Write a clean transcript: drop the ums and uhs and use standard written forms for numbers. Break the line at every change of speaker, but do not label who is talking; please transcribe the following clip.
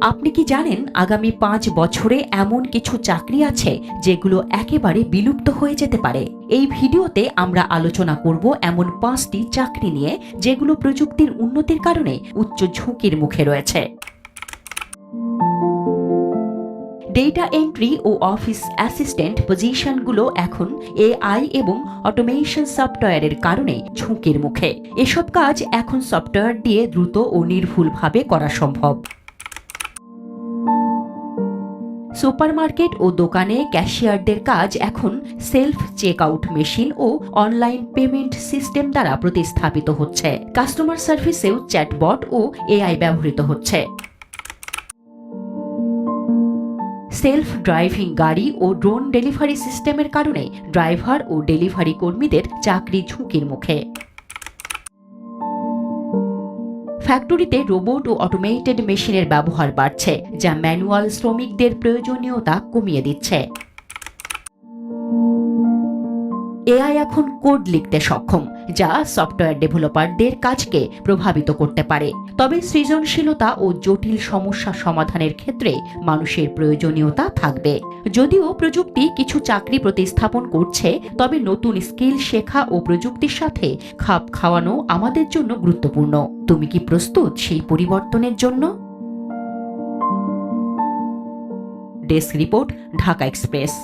আপনি কি জানেন আগামী 5 বছরে এমন কিছু চাকরি আছে যেগুলো একেবারে বিলুপ্ত হয়ে যেতে পারে? এই ভিডিওতে আমরা আলোচনা করব এমন 5টি চাকরি নিয়ে যেগুলো প্রযুক্তির উন্নতির কারণে উচ্চ ঝুঁকির মুখে রয়েছে। ডেটা এন্ট্রি ও অফিস অ্যাসিস্ট্যান্ট পজিশনগুলো এখন এআই এবং অটোমেশন সফটওয়্যারের কারণে ঝুঁকির মুখে। এসব কাজ এখন সফটওয়্যার দিয়ে দ্রুত ও নির্ভুলভাবে করা সম্ভব। সুপারমার্কেট ও দোকানে ক্যাশিয়ারদের কাজ এখন সেলফ চেকআউট মেশিন ও অনলাইন পেমেন্ট সিস্টেম দ্বারা প্রতিস্থাপিত হচ্ছে। কাস্টমার সার্ভিসেও চ্যাটবট ও এআই ব্যবহৃত হচ্ছে। সেলফ ড্রাইভিং গাড়ি ও ড্রোন ডেলিভারি সিস্টেমের কারণে ড্রাইভার ও ডেলিভারি কর্মীদের চাকরি ঝুঁকির মুখে। ফ্যাক্টরিতে রোবট ও অটোমেটেড মেশিনের ব্যবহার বাড়ছে, যা ম্যানুয়াল শ্রমিকদের প্রয়োজনীয়তা কমিয়ে দিচ্ছে। এআই এখন কোড লিখতে সক্ষম, যা সফটওয়্যার ডেভেলপারদের কাজকে প্রভাবিত করতে পারে। তবে সৃজনশীলতা ও জটিল সমস্যা সমাধানের ক্ষেত্রে মানুষের প্রয়োজনীয়তা থাকবে। যদিও প্রযুক্তি কিছু চাকরি প্রতিস্থাপন করছে, তবে নতুন স্কিল শেখা ও প্রযুক্তির সাথে খাপ খাওয়ানো আমাদের জন্য গুরুত্বপূর্ণ। তুমি কি প্রস্তুত সেই পরিবর্তনের জন্য? Desk report, Dhaka express.